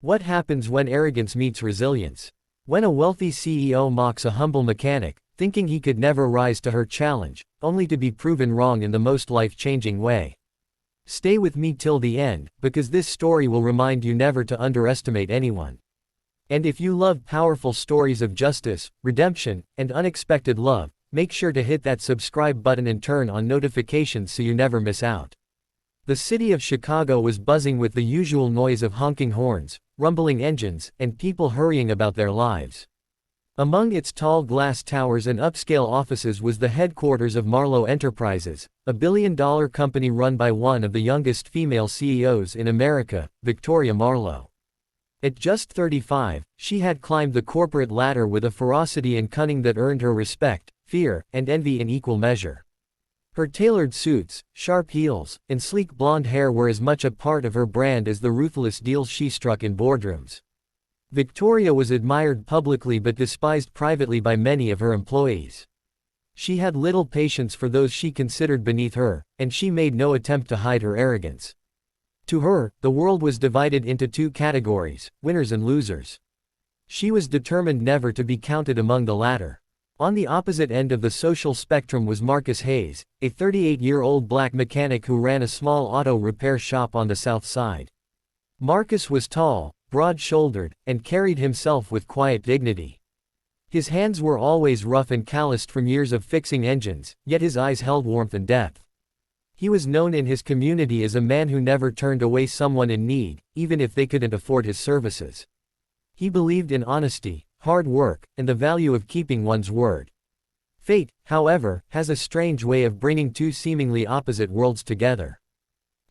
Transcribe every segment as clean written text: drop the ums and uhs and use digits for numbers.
What happens when arrogance meets resilience? When a wealthy CEO mocks a humble mechanic, thinking he could never rise to her challenge, only to be proven wrong in the most life-changing way. Stay with me till the end, because this story will remind you never to underestimate anyone. And if you love powerful stories of justice, redemption, and unexpected love, make sure to hit that subscribe button and turn on notifications so you never miss out. The city of Chicago was buzzing with the usual noise of honking horns, rumbling engines, and people hurrying about their lives. Among its tall glass towers and upscale offices was the headquarters of Marlowe Enterprises, a billion-dollar company run by one of the youngest female CEOs in America, Victoria Marlowe. At just 35, she had climbed the corporate ladder with a ferocity and cunning that earned her respect, fear, and envy in equal measure. Her tailored suits, sharp heels, and sleek blonde hair were as much a part of her brand as the ruthless deals she struck in boardrooms. Victoria was admired publicly but despised privately by many of her employees. She had little patience for those she considered beneath her, and she made no attempt to hide her arrogance. To her, the world was divided into two categories, winners and losers. She was determined never to be counted among the latter. On the opposite end of the social spectrum was Marcus Hayes, a 38-year-old black mechanic who ran a small auto repair shop on the South Side. Marcus was tall, broad-shouldered, and carried himself with quiet dignity. His hands were always rough and calloused from years of fixing engines, yet his eyes held warmth and depth. He was known in his community as a man who never turned away someone in need, even if they couldn't afford his services. He believed in honesty, hard work, and the value of keeping one's word. Fate, however, has a strange way of bringing two seemingly opposite worlds together.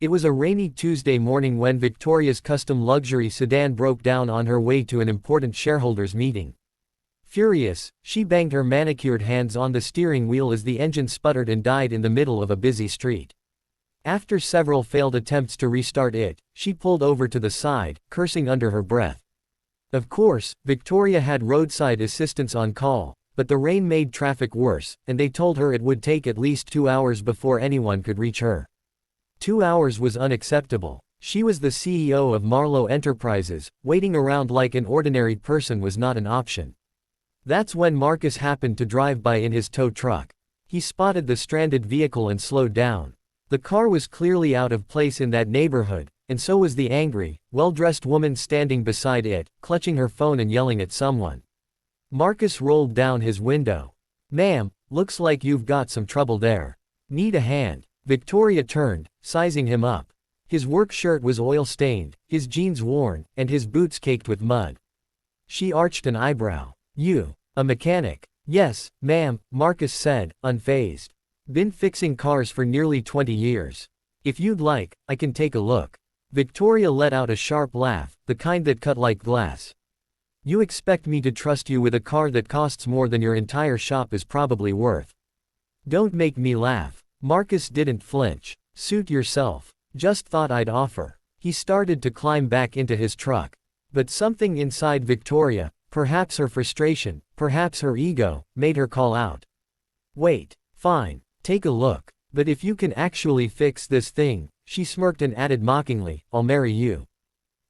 It was a rainy Tuesday morning when Victoria's custom luxury sedan broke down on her way to an important shareholders' meeting. Furious, she banged her manicured hands on the steering wheel as the engine sputtered and died in the middle of a busy street. After several failed attempts to restart it, she pulled over to the side, cursing under her breath. Of course, Victoria had roadside assistance on call, but the rain made traffic worse, and they told her it would take at least 2 hours before anyone could reach her. 2 hours was unacceptable. She was the CEO of Marlowe Enterprises, waiting around like an ordinary person was not an option. That's when Marcus happened to drive by in his tow truck. He spotted the stranded vehicle and slowed down. The car was clearly out of place in that neighborhood, and so was the angry, well-dressed woman standing beside it, clutching her phone and yelling at someone. Marcus rolled down his window. "Ma'am, looks like you've got some trouble there. Need a hand?" Victoria turned, sizing him up. His work shirt was oil-stained, his jeans worn, and his boots caked with mud. She arched an eyebrow. "You, a mechanic?" "Yes, ma'am," Marcus said, unfazed. "Been fixing cars for nearly 20 years. If you'd like, I can take a look." Victoria let out a sharp laugh, the kind that cut like glass. "You expect me to trust you with a car that costs more than your entire shop is probably worth?" "Don't make me laugh." Marcus didn't flinch. "Suit yourself. Just thought I'd offer." He started to climb back into his truck. But something inside Victoria, perhaps her frustration, perhaps her ego, made her call out. "Wait. Fine. Take a look. But if you can actually fix this thing," she smirked and added mockingly, "I'll marry you."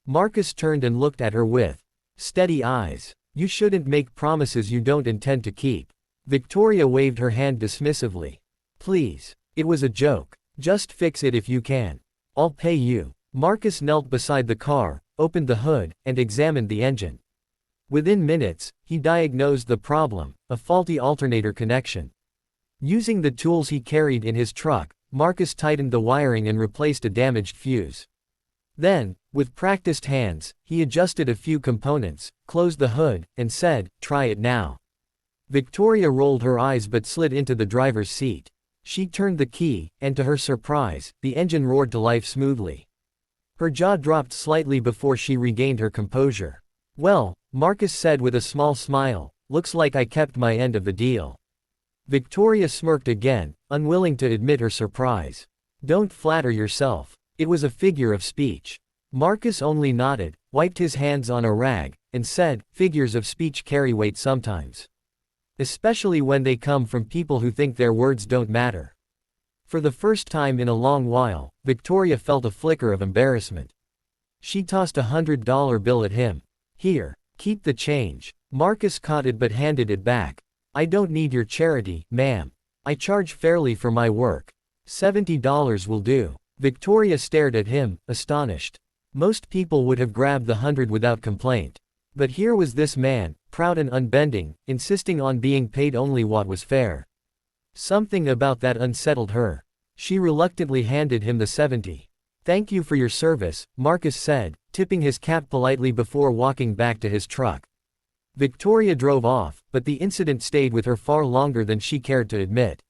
Marcus turned and looked at her with steady eyes. "You shouldn't make promises you don't intend to keep." Victoria waved her hand dismissively. "Please. It was a joke. Just fix it if you can. I'll pay you." Marcus knelt beside the car, opened the hood, and examined the engine. Within minutes, he diagnosed the problem, a faulty alternator connection. Using the tools he carried in his truck, Marcus tightened the wiring and replaced a damaged fuse. Then, with practiced hands, he adjusted a few components, closed the hood, and said, "Try it now." Victoria rolled her eyes but slid into the driver's seat. She turned the key, and to her surprise, the engine roared to life smoothly. Her jaw dropped slightly before she regained her composure. "Well," Marcus said with a small smile, "looks like I kept my end of the deal." Victoria smirked again, unwilling to admit her surprise. "Don't flatter yourself. It was a figure of speech." Marcus only nodded, wiped his hands on a rag, and said, "Figures of speech carry weight sometimes. Especially when they come from people who think their words don't matter." For the first time in a long while, Victoria felt a flicker of embarrassment. She tossed $100 bill at him. Here, keep the change. Marcus caught it but handed it back. I don't need your charity, ma'am. I charge fairly for my work. $70 will do. Victoria stared at him, astonished. Most people would have grabbed the 100 without complaint. But here was this man, proud and unbending, insisting on being paid only what was fair. Something about that unsettled her. She reluctantly handed him the 70. Thank you for your service, Marcus said, tipping his cap politely before walking back to his truck. Victoria drove off, but the incident stayed with her far longer than she cared to admit.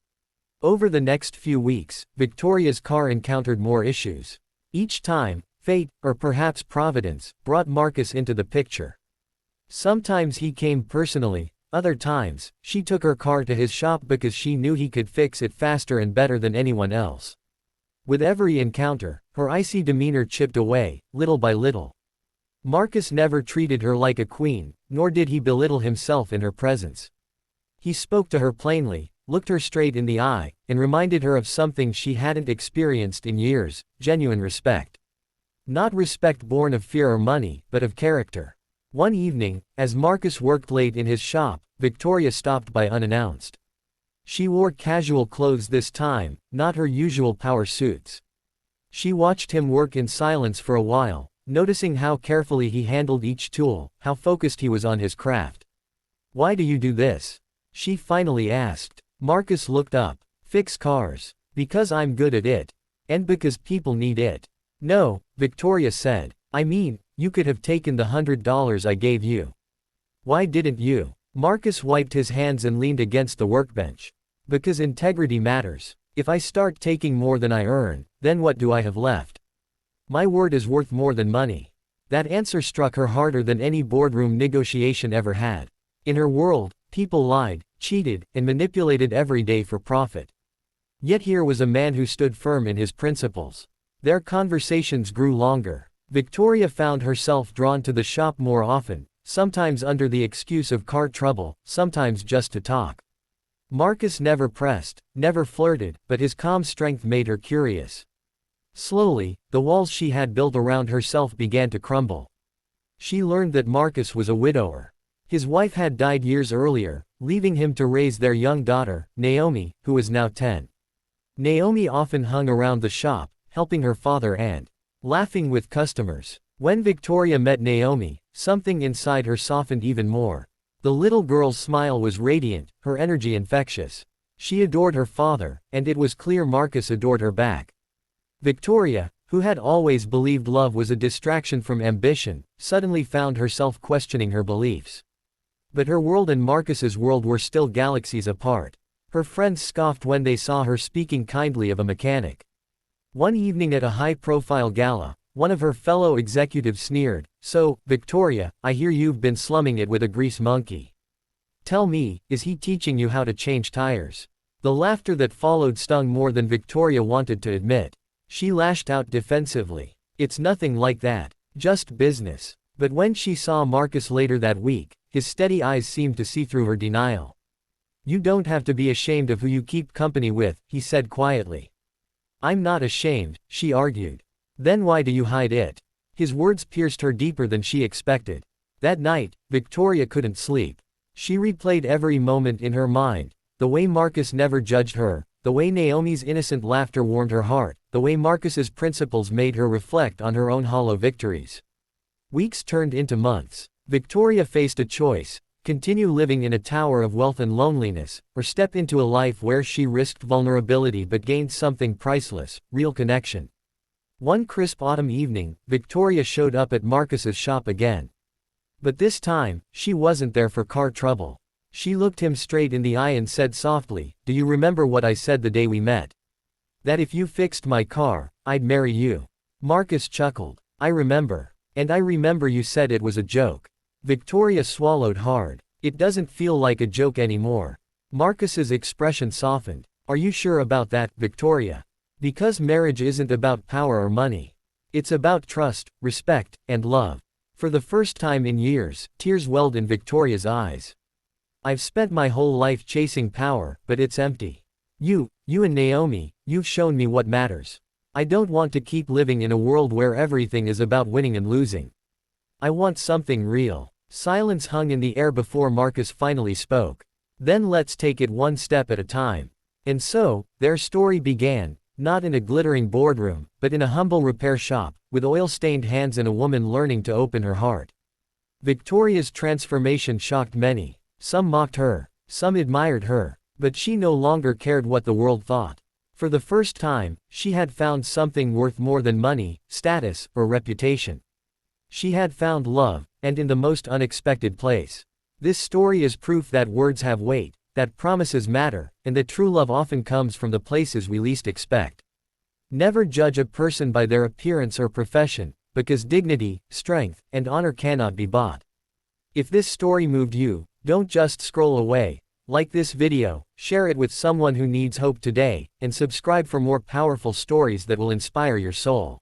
Over the next few weeks, Victoria's car encountered more issues. Each time, fate, or perhaps Providence, brought Marcus into the picture. Sometimes he came personally, other times, she took her car to his shop because she knew he could fix it faster and better than anyone else. With every encounter, her icy demeanor chipped away, little by little. Marcus never treated her like a queen, nor did he belittle himself in her presence. He spoke to her plainly, looked her straight in the eye, and reminded her of something she hadn't experienced in years: genuine respect. Not respect born of fear or money, but of character. One evening, as Marcus worked late in his shop, Victoria stopped by unannounced. She wore casual clothes this time, not her usual power suits. She watched him work in silence for a while, noticing how carefully he handled each tool, how focused he was on his craft. Why do you do this? She finally asked. Marcus looked up. Fix cars. Because I'm good at it. And because people need it. No, Victoria said. I mean, you could have taken the $100 I gave you. Why didn't you? Marcus wiped his hands and leaned against the workbench. Because integrity matters. If I start taking more than I earn, then what do I have left? My word is worth more than money. That answer struck her harder than any boardroom negotiation ever had. In her world, people lied, cheated, and manipulated every day for profit. Yet here was a man who stood firm in his principles. Their conversations grew longer. Victoria found herself drawn to the shop more often, sometimes under the excuse of car trouble, sometimes just to talk. Marcus never pressed, never flirted, but his calm strength made her curious. Slowly, the walls she had built around herself began to crumble. She learned that Marcus was a widower. His wife had died years earlier, leaving him to raise their young daughter, Naomi, who was now 10. Naomi often hung around the shop, helping her father and laughing with customers. When Victoria met Naomi, something inside her softened even more. The little girl's smile was radiant, her energy infectious. She adored her father, and it was clear Marcus adored her back. Victoria, who had always believed love was a distraction from ambition, suddenly found herself questioning her beliefs. But her world and Marcus's world were still galaxies apart. Her friends scoffed when they saw her speaking kindly of a mechanic. One evening at a high-profile gala, one of her fellow executives sneered, "So, Victoria, I hear you've been slumming it with a grease monkey. Tell me, is he teaching you how to change tires?" The laughter that followed stung more than Victoria wanted to admit. She lashed out defensively. "It's nothing like that. Just business." But when she saw Marcus later that week, his steady eyes seemed to see through her denial. "You don't have to be ashamed of who you keep company with," he said quietly. "I'm not ashamed," she argued. "Then why do you hide it?" His words pierced her deeper than she expected. That night, Victoria couldn't sleep. She replayed every moment in her mind, the way Marcus never judged her, the way Naomi's innocent laughter warmed her heart, the way Marcus's principles made her reflect on her own hollow victories. Weeks turned into months. Victoria faced a choice: continue living in a tower of wealth and loneliness, or step into a life where she risked vulnerability but gained something priceless: real connection. One crisp autumn evening, Victoria showed up at Marcus's shop again. But this time, she wasn't there for car trouble. She looked him straight in the eye and said softly, "Do you remember what I said the day we met? That if you fixed my car, I'd marry you." Marcus chuckled. "I remember. And I remember you said it was a joke." Victoria swallowed hard. "It doesn't feel like a joke anymore." Marcus's expression softened. "Are you sure about that, Victoria? Because marriage isn't about power or money. It's about trust, respect, and love." For the first time in years, tears welled in Victoria's eyes. "I've spent my whole life chasing power, but it's empty. You and Naomi, you've shown me what matters. I don't want to keep living in a world where everything is about winning and losing. I want something real. Silence hung in the air before Marcus finally spoke. Then let's take it one step at a time. And so, their story began, not in a glittering boardroom, but in a humble repair shop, with oil-stained hands and a woman learning to open her heart. Victoria's transformation shocked many. Some mocked her, some admired her, but she no longer cared what the world thought. For the first time, she had found something worth more than money, status, or reputation. She had found love, and in the most unexpected place. This story is proof that words have weight, that promises matter, and that true love often comes from the places we least expect. Never judge a person by their appearance or profession, because dignity, strength, and honor cannot be bought. If this story moved you, don't just scroll away. Like this video, share it with someone who needs hope today, and subscribe for more powerful stories that will inspire your soul.